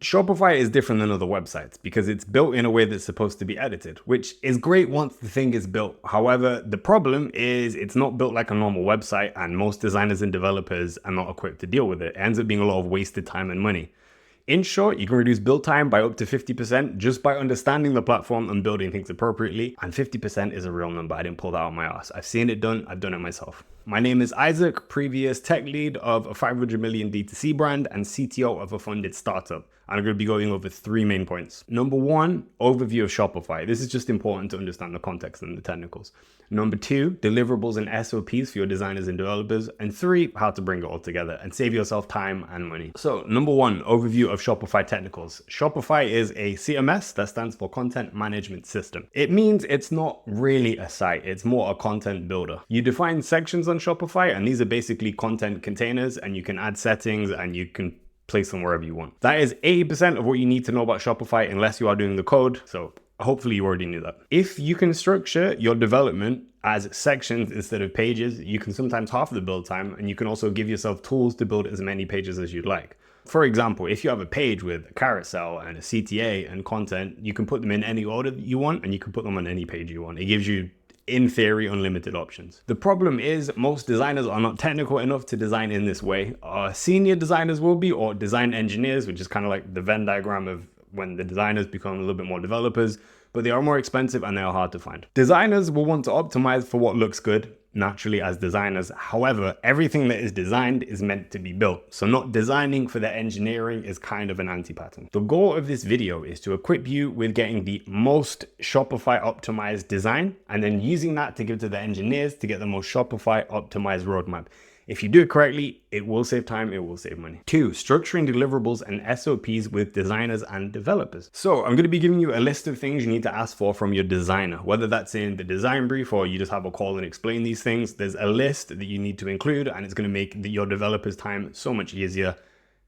Shopify is different than other websites because it's built in a way that's supposed to be edited, which is great once the thing is built. However, the problem is it's not built like a normal website, and most designers and developers are not equipped to deal with it. It ends up being a lot of wasted time and money. In short, you can reduce build time by up to 50% just by understanding the platform and building things appropriately. And 50% is a real number. I didn't pull that out of my ass. I've seen it done. I've done it myself. My name is Isaac, previous tech lead of a 500 million D2C brand and CTO of a funded startup. And I'm going to be going over 3 main points. Number 1, overview of Shopify. This is just important to understand the context and the technicals. Number 2, deliverables and SOPs for your designers and developers. And 3, how to bring it all together and save yourself time and money. So number 1, overview of Shopify technicals. Shopify is a CMS that stands for Content Management System. It means it's not really a site, it's more a content builder. You define sections on Shopify, and these are basically content containers, and you can add settings and you can place them wherever you want. That is 80% of what you need to know about Shopify unless you are doing the code. So hopefully you already knew that. If you can structure your development as sections instead of pages, you can sometimes half the build time, and you can also give yourself tools to build as many pages as you'd like. For example, if you have a page with a carousel and a CTA and content, you can put them in any order that you want, and you can put them on any page you want. It gives you, in theory, unlimited options. The problem is most designers are not technical enough to design in this way. Senior designers will be, or design engineers, which is kind of like the Venn diagram of when the designers become a little bit more developers, but they are more expensive and they are hard to find. Designers will want to optimize for what looks good, naturally, as designers. However, everything that is designed is meant to be built. So not designing for the engineering is kind of an anti-pattern. The goal of this video is to equip you with getting the most Shopify optimized design, and then using that to give to the engineers to get the most Shopify optimized roadmap. If you do it correctly, it will save time, it will save money. 2, structuring deliverables and SOPs with designers and developers. So I'm going to be giving you a list of things you need to ask for from your designer, whether that's in the design brief or you just have a call and explain these things. There's a list that you need to include, and it's going to make your developers' time so much easier.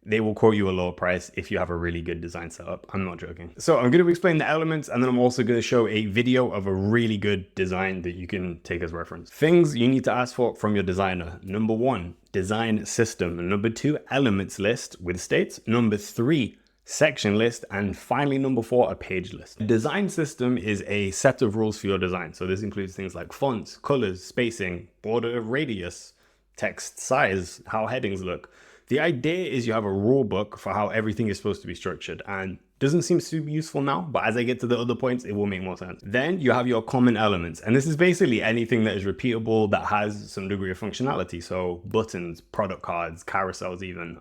They will quote you a lower price if you have a really good design setup. I'm not joking. So I'm going to explain the elements, and then I'm also going to show a video of a really good design that you can take as reference. Things you need to ask for from your designer. Number 1, design system. Number 2, elements list with states. Number 3, section list. And finally, number 4, a page list. A design system is a set of rules for your design. So this includes things like fonts, colors, spacing, border radius, text size, how headings look. The idea is you have a rule book for how everything is supposed to be structured, and doesn't seem super useful now, but as I get to the other points, it will make more sense. Then you have your common elements, and this is basically anything that is repeatable that has some degree of functionality. So buttons, product cards, carousels even,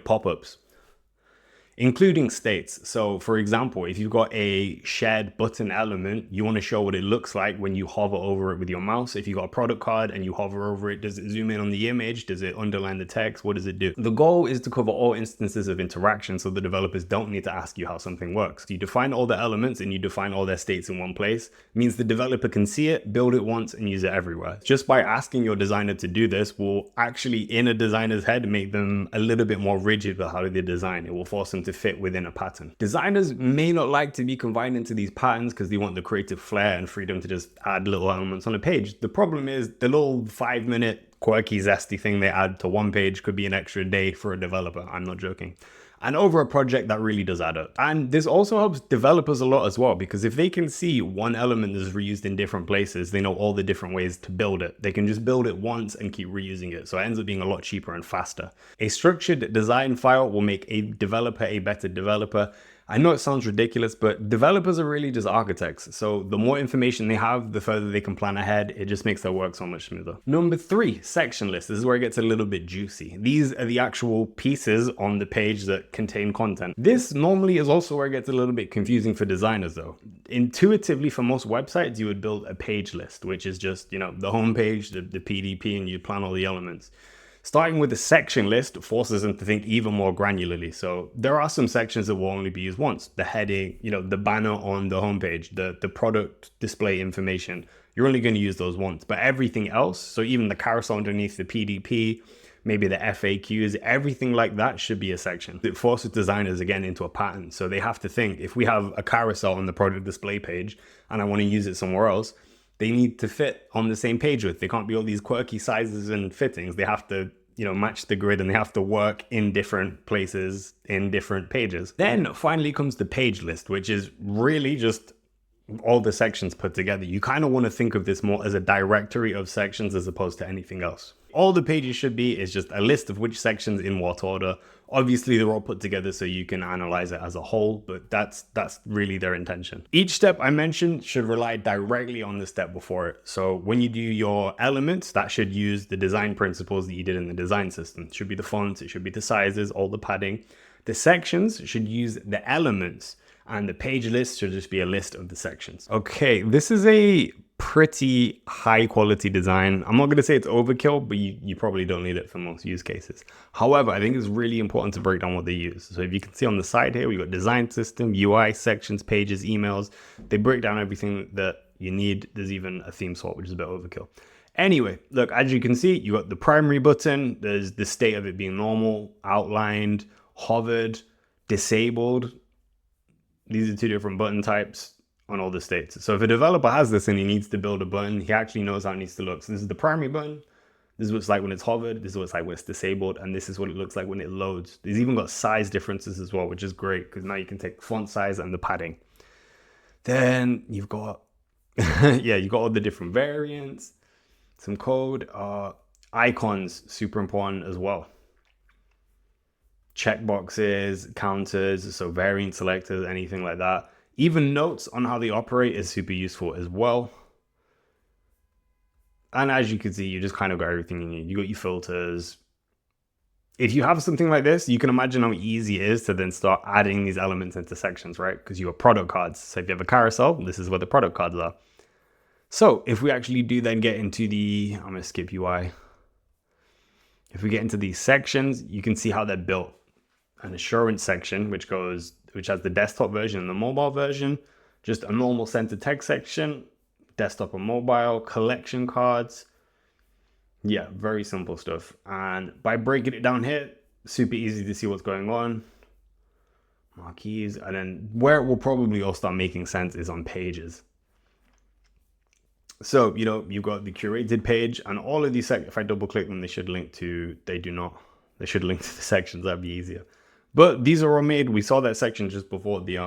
pop-ups. Including states. So for example, if you've got a shared button element, you want to show what it looks like when you hover over it with your mouse. If you've got a product card and you hover over it, does it zoom in on the image? Does it underline the text? What does it do? The goal is to cover all instances of interaction so the developers don't need to ask you how something works. You define all the elements and you define all their states in one place. It means the developer can see it, build it once, and use it everywhere. Just by asking your designer to do this will actually, in a designer's head, make them a little bit more rigid with how they design. It will force them to fit within a pattern. Designers may not like to be confined into these patterns because they want the creative flair and freedom to just add little elements on a page. The problem is the little 5-minute quirky zesty thing they add to one page could be an extra day for a developer. I'm not joking. And over a project, that really does add up. And this also helps developers a lot as well, because if they can see one element is reused in different places, they know all the different ways to build it. They can just build it once and keep reusing it. So it ends up being a lot cheaper and faster. A structured design file will make a developer a better developer. I know it sounds ridiculous, but developers are really just architects. So the more information they have, the further they can plan ahead. It just makes their work so much smoother. Number 3, section list. This is where it gets a little bit juicy. These are the actual pieces on the page that contain content. This normally is also where it gets a little bit confusing for designers though. Intuitively, for most websites, you would build a page list, which is just, the home page, the PDP, and you plan all the elements. Starting with the section list forces them to think even more granularly. So there are some sections that will only be used once. The heading, the banner on the homepage, the product display information, you're only going to use those once. But everything else, so even the carousel underneath the PDP, maybe the FAQs, everything like that should be a section. It forces designers again into a pattern. So they have to think, if we have a carousel on the product display page and I want to use it somewhere else, they need to fit on the same page with. They can't be all these quirky sizes and fittings. They have to match the grid and they have to work in different places, in different pages. Then finally comes the page list, which is really just all the sections put together. You kind of want to think of this more as a directory of sections as opposed to anything else. All the pages should be is just a list of which sections in what order. Obviously, they're all put together so you can analyze it as a whole, but that's really their intention. Each step I mentioned should rely directly on the step before it. So when you do your elements, that should use the design principles that you did in the design system. It should be the fonts, it should be the sizes, all the padding. The sections should use the elements, and the page list should just be a list of the sections. Okay, this is a pretty high quality design. I'm not going to say it's overkill, but you probably don't need it for most use cases. However, I think it's really important to break down what they use. So if you can see on the side here, we've got design system, UI, sections, pages, emails. They break down everything that you need. There's even a theme sort, which is a bit overkill. Anyway, look, as you can see, you got the primary button. There's the state of it being normal, outlined, hovered, disabled. These are two different button types on all the states. So if a developer has this and he needs to build a button, he actually knows how it needs to look. So this is the primary button. This is what it's like when it's hovered. This is what it's like when it's disabled. And this is what it looks like when it loads. There's even got size differences as well, which is great because now you can take font size and the padding. Then you've got, you've got all the different variants, some code, icons, super important as well. Checkboxes, counters, so variant selectors, anything like that. Even notes on how they operate is super useful as well. And as you can see, you just kind of got everything you need. You got your filters. If you have something like this, you can imagine how easy it is to then start adding these elements into sections, right? Because you have product cards. So if you have a carousel, this is where the product cards are. So if we actually do then get into the, I'm going to skip UI. If we get into these sections, you can see how they're built. An assurance section, which has the desktop version and the mobile version, just a normal center text section, desktop and mobile, collection cards. Yeah, very simple stuff. And by breaking it down here, super easy to see what's going on. Marquees, and then where it will probably all start making sense is on pages. So, you've got the curated page and all of these if I double click them, they should link to, they should link to the sections. That'd be easier. But these are all made, we saw that section just before the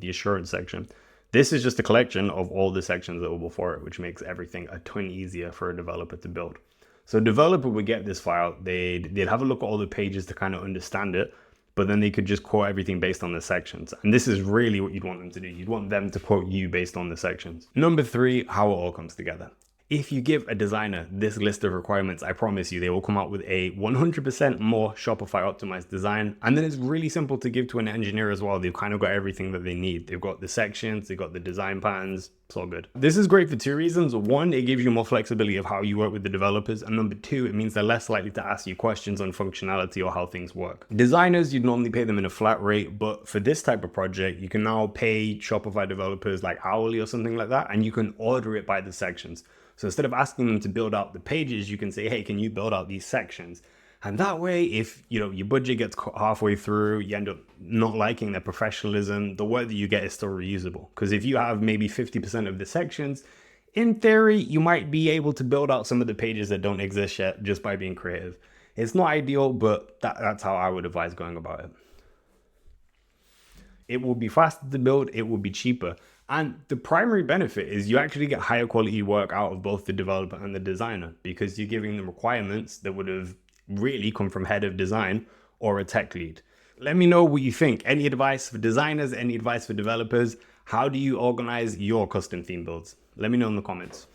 assurance section. This is just a collection of all the sections that were before it, which makes everything a ton easier for a developer to build. So a developer would get this file, they'd have a look at all the pages to kind of understand it, but then they could just quote everything based on the sections. And this is really what you'd want them to do. You'd want them to quote you based on the sections. Number 3, how it all comes together. If you give a designer this list of requirements, I promise you they will come out with a 100% more Shopify optimized design. And then it's really simple to give to an engineer as well. They've kind of got everything that they need. They've got the sections, they've got the design patterns. It's all good. This is great for 2 reasons. 1, it gives you more flexibility of how you work with the developers. And number 2, it means they're less likely to ask you questions on functionality or how things work. Designers, you'd normally pay them in a flat rate, but for this type of project, you can now pay Shopify developers like hourly or something like that, and you can order it by the sections. So instead of asking them to build out the pages, you can say, hey, can you build out these sections? And that way, if your budget gets halfway through, you end up not liking their professionalism, the work that you get is still reusable. Because if you have maybe 50% of the sections, in theory, you might be able to build out some of the pages that don't exist yet just by being creative. It's not ideal, but that's how I would advise going about it. It will be faster to build, it will be cheaper. And the primary benefit is you actually get higher quality work out of both the developer and the designer because you're giving them requirements that would have really come from head of design or a tech lead. Let me know what you think. Any advice for designers, any advice for developers? How do you organize your custom theme builds? Let me know in the comments.